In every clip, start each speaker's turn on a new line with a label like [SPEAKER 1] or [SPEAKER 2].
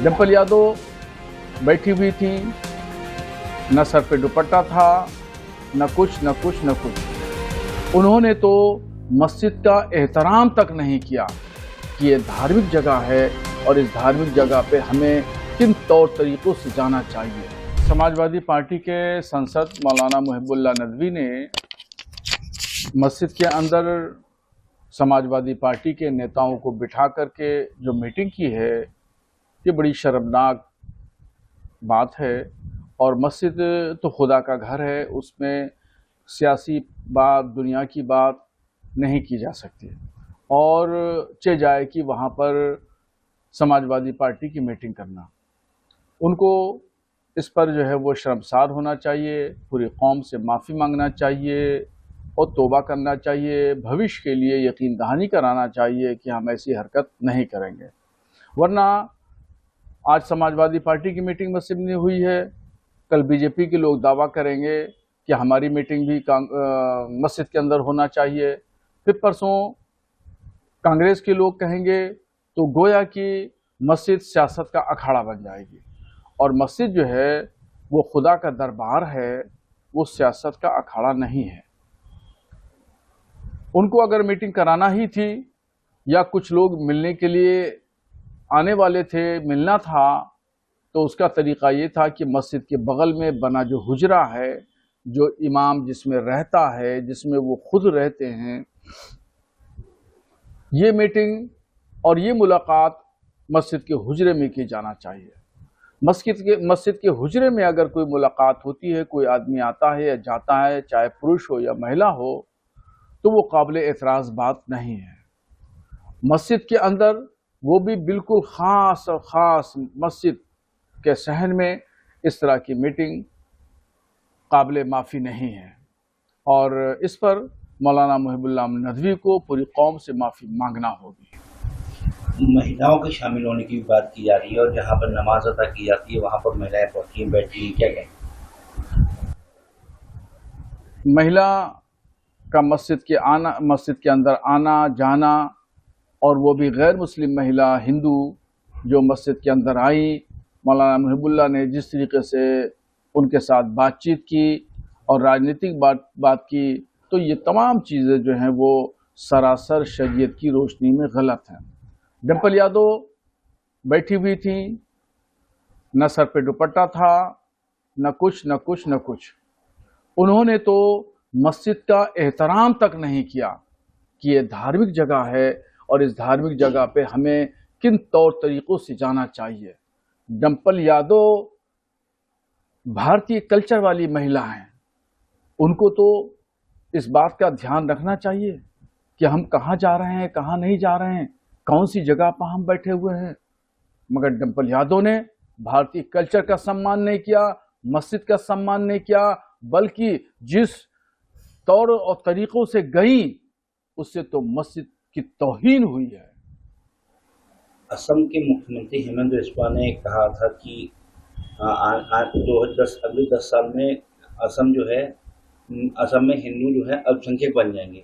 [SPEAKER 1] डिम्पल यादव बैठी हुई थी, न सर पे दुपट्टा था, न कुछ। उन्होंने तो मस्जिद का एहतराम तक नहीं किया कि ये धार्मिक जगह है और इस धार्मिक जगह पे हमें किन तौर तरीकों से जाना चाहिए। समाजवादी पार्टी के सांसद मौलाना मुहिबुल्लाह नदवी ने मस्जिद के अंदर समाजवादी पार्टी के नेताओं को बिठा करके जो मीटिंग की है, ये बड़ी शर्मनाक बात है। और मस्जिद तो खुदा का घर है, उसमें सियासी बात, दुनिया की बात नहीं की जा सकती और चे जाए कि वहाँ पर समाजवादी पार्टी की मीटिंग करना, उनको इस पर जो है वो शर्मसार होना चाहिए, पूरी कौम से माफ़ी मांगना चाहिए और तौबा करना चाहिए, भविष्य के लिए यकीन दहानी कराना चाहिए कि हम ऐसी हरकत नहीं करेंगे। वरना आज समाजवादी पार्टी की मीटिंग मस्जिद में हुई है, कल बीजेपी के लोग दावा करेंगे कि हमारी मीटिंग भी मस्जिद के अंदर होना चाहिए, फिर परसों कांग्रेस के लोग कहेंगे, तो गोया कि मस्जिद सियासत का अखाड़ा बन जाएगी। और मस्जिद जो है वो खुदा का दरबार है, वो सियासत का अखाड़ा नहीं है। उनको अगर मीटिंग कराना ही थी या कुछ लोग मिलने के लिए आने वाले थे, मिलना था, तो उसका तरीका ये था कि मस्जिद के बगल में बना जो हुजरा है, जो इमाम जिसमें रहता है, जिसमें वो खुद रहते हैं, ये मीटिंग और ये मुलाकात मस्जिद के हुजरे में की जाना चाहिए। मस्जिद के हुजरे में अगर कोई मुलाकात होती है, कोई आदमी आता है या जाता है, चाहे पुरुष हो या महिला हो, तो वो काबिल एतराज़ बात नहीं है। मस्जिद के अंदर, वो भी बिल्कुल ख़ास और ख़ास मस्जिद के सहन में, इस तरह की मीटिंग काबिल माफ़ी नहीं है और इस पर मौलाना मुहिबुल्लाह नदवी को पूरी कौम से माफ़ी मांगना होगी।
[SPEAKER 2] महिलाओं के शामिल होने की भी बात की जा रही है और जहाँ पर नमाज अदा की जाती है वहाँ पर महिलाएं पहुंची हैं, बैठी हैं, क्या कहें?
[SPEAKER 1] महिला का मस्जिद के अंदर आना जाना, और वो भी गैर मुस्लिम महिला, हिंदू जो मस्जिद के अंदर आई, मौलाना मुहिबुल्लाह ने जिस तरीके से उनके साथ बातचीत की और राजनीतिक बात की, तो ये तमाम चीज़ें जो हैं वो सरासर शरीयत की रोशनी में गलत हैं। डिम्पल यादव बैठी हुई थी, न सर पे दुपट्टा था, न कुछ। उन्होंने तो मस्जिद का एहतराम तक नहीं किया कि ये धार्मिक जगह है और इस धार्मिक जगह पे हमें किन तौर तरीकों से जाना चाहिए। डिम्पल यादव भारतीय कल्चर वाली महिला हैं, उनको तो इस बात का ध्यान रखना चाहिए कि हम कहाँ जा रहे हैं, कहाँ नहीं जा रहे हैं, कौन सी जगह पर हम बैठे हुए हैं। मगर डिम्पल यादव ने भारतीय कल्चर का सम्मान नहीं किया, मस्जिद का सम्मान नहीं किया, बल्कि जिस तौर और तरीकों से गई, उससे तो मस्जिद की तौहीन हुई है।
[SPEAKER 2] असम के मुख्यमंत्री हेमंत बिस्वा ने कहा था कि अगले 10 साल में असम में हिंदू जो है अल्पसंख्यक बन जाएंगे।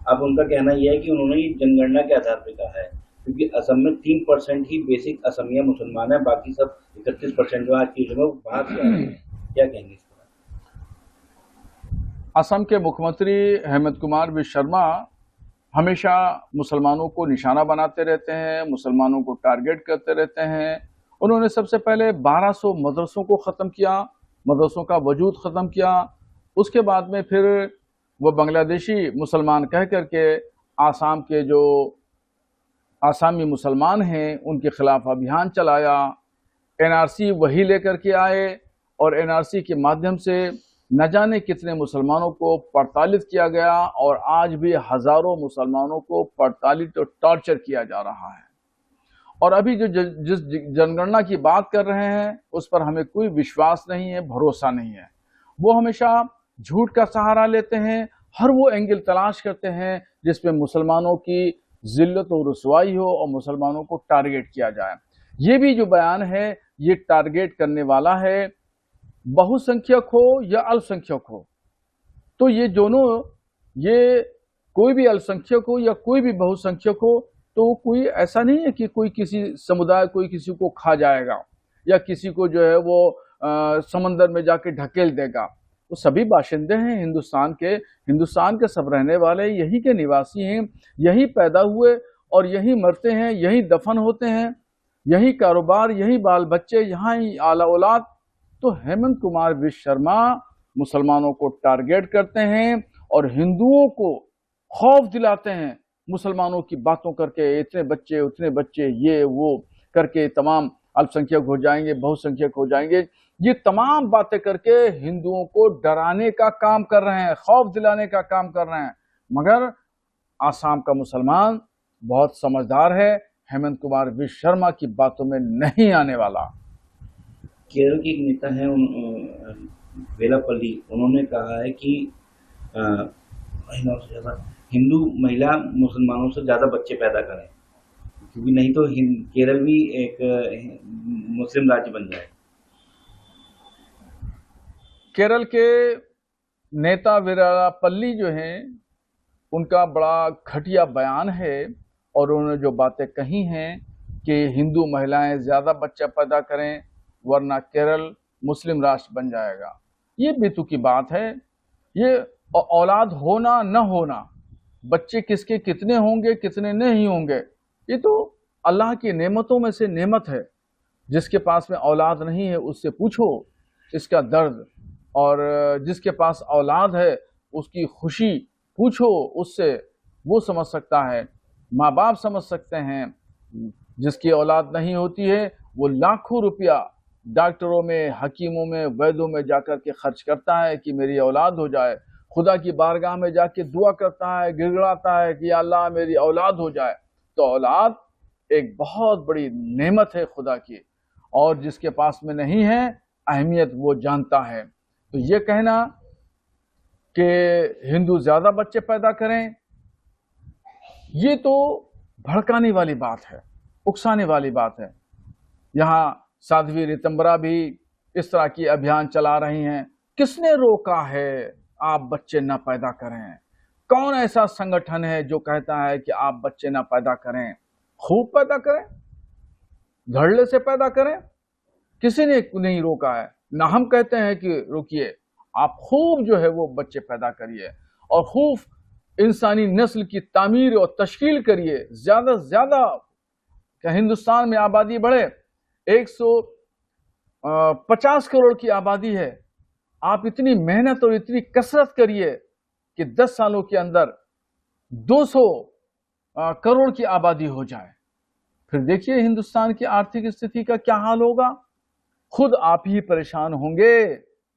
[SPEAKER 2] अब उनका कहना यह है कि उन्होंने ये जनगणना के आधार पर कहा है, क्योंकि असम में 3% ही बेसिक असमिया मुसलमान है, बाकी सब 31% जो आज की जो है बाहर से आ रहे हैं। क्या कहेंगे इस पर?
[SPEAKER 1] असम के मुख्यमंत्री हेमंत कुमार बिश्वा शर्मा हमेशा मुसलमानों को निशाना बनाते रहते हैं, मुसलमानों को टारगेट करते रहते हैं। उन्होंने सबसे पहले 1200 मदरसों को ख़त्म किया, मदरसों का वजूद ख़त्म किया। उसके बाद में फिर वो बांग्लादेशी मुसलमान कह करके आसाम के जो आसामी मुसलमान हैं उनके ख़िलाफ़ अभियान चलाया। एनआरसी वही लेकर के आए और एनआरसी के माध्यम से न जाने कितने मुसलमानों को प्रताड़ित किया गया और आज भी हज़ारों मुसलमानों को प्रताड़ित और टॉर्चर किया जा रहा है। और अभी जिस जनगणना की बात कर रहे हैं उस पर हमें कोई विश्वास नहीं है, भरोसा नहीं है। वो हमेशा झूठ का सहारा लेते हैं, हर वो एंगल तलाश करते हैं जिसमें मुसलमानों की जिल्लत और रुसवाई हो और मुसलमानों को टारगेट किया जाए। ये भी जो बयान है ये टारगेट करने वाला है, बहुसंख्यक हो या अल्पसंख्यक हो। तो ये दोनों, ये कोई भी अल्पसंख्यक हो या कोई भी बहुसंख्यक हो, तो कोई ऐसा नहीं है कि कोई किसी समुदाय कोई किसी को खा जाएगा या किसी को जो है वो समंदर में जाके ढकेल देगा। वो सभी बाशिंदे हैं हिंदुस्तान के सब रहने वाले यही के निवासी हैं, यही पैदा हुए और यही मरते हैं, यही दफन होते हैं, यही कारोबार, यही बाल बच्चे, यहाँ ही आला औलाद। तो हेमंत कुमार विश्व शर्मा मुसलमानों को टारगेट करते हैं और हिंदुओं को खौफ दिलाते हैं मुसलमानों की बातों करके, इतने बच्चे उतने बच्चे ये वो करके तमाम अल्पसंख्यक हो जाएंगे, बहुसंख्यक हो जाएंगे, ये तमाम बातें करके हिंदुओं को डराने का काम कर रहे हैं, खौफ दिलाने का काम कर रहे हैं। मगर आसाम का मुसलमान बहुत समझदार है, हेमंत कुमार विश्व शर्मा की बातों में नहीं आने वाला।
[SPEAKER 2] केरल के एक नेता है वेलापल्ली, उन्होंने कहा है कि महिलाओं से ज्यादा हिंदू महिला मुसलमानों से ज्यादा बच्चे पैदा करें, क्योंकि नहीं तो केरल भी एक मुस्लिम राज्य बन जाए।
[SPEAKER 1] केरल के नेता वेलापल्ली जो हैं उनका बड़ा घटिया बयान है और उन्होंने जो बातें कही हैं कि हिंदू महिलाएं ज्यादा बच्चा पैदा करें वरना केरल मुस्लिम राष्ट्र बन जाएगा, ये बेतुकी की बात है। ये औलाद होना न होना, बच्चे किसके कितने होंगे कितने नहीं होंगे, ये तो अल्लाह की नेमतों में से नेमत है। जिसके पास में औलाद नहीं है उससे पूछो इसका दर्द, और जिसके पास औलाद है उसकी खुशी पूछो उससे, वो समझ सकता है, माँ बाप समझ सकते हैं। जिसकी औलाद नहीं होती है वो लाखों रुपया डॉक्टरों में, हकीमों में, वैद्यों में जाकर के खर्च करता है कि मेरी औलाद हो जाए, खुदा की बारगाह में जाके दुआ करता है, गिड़गिड़ाता है कि अल्लाह मेरी औलाद हो जाए। तो औलाद एक बहुत बड़ी नेमत है खुदा की, और जिसके पास में नहीं है अहमियत वो जानता है। तो ये कहना कि हिंदू ज्यादा बच्चे पैदा करें, ये तो भड़काने वाली बात है, उकसाने वाली बात है। यहाँ साध्वी ऋतंबरा भी इस तरह की अभियान चला रही हैं। किसने रोका है आप बच्चे ना पैदा करें? कौन ऐसा संगठन है जो कहता है कि आप बच्चे ना पैदा करें? खूब पैदा करें, धड़ल्ले से पैदा करें, किसी ने नहीं रोका है। ना हम कहते हैं कि रुकिए, आप खूब जो है वो बच्चे पैदा करिए और खूब इंसानी नस्ल की तामीर और तश्कील करिए, ज्यादा से ज्यादा। क्या हिंदुस्तान में आबादी बढ़े, 150 करोड़ की आबादी है, आप इतनी मेहनत और इतनी कसरत करिए कि 10 सालों के अंदर 200 करोड़ की आबादी हो जाए। फिर देखिए हिंदुस्तान की आर्थिक स्थिति का क्या हाल होगा, खुद आप ही परेशान होंगे।